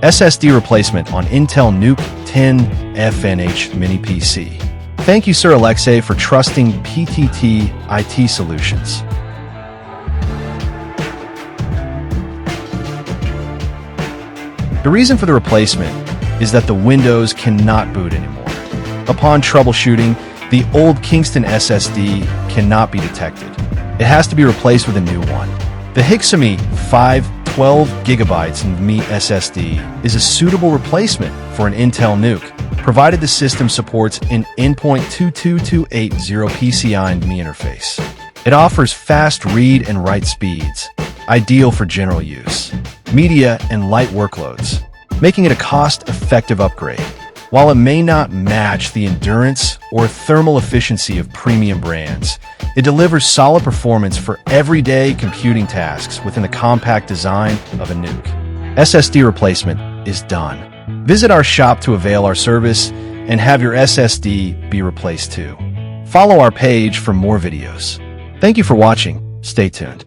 SSD replacement on Intel NUC10FNH mini PC. Thank you, Sir Alexei, for trusting PTT IT Solutions. The reason for the replacement is that the Windows cannot boot anymore. Upon troubleshooting, the old Kingston SSD cannot be detected. It has to be replaced with a new one. The Hiksemi 12GB NVMe SSD is a suitable replacement for an Intel NUC, provided the system supports an M.2 PCI NVMe interface. It offers fast read and write speeds, ideal for general use, media, and light workloads, making it a cost-effective upgrade. While it may not match the endurance or thermal efficiency of premium brands, it delivers solid performance for everyday computing tasks within the compact design of a NUC. SSD replacement is done. Visit our shop to avail our service and have your SSD be replaced too. Follow our page for more videos. Thank you for watching. Stay tuned.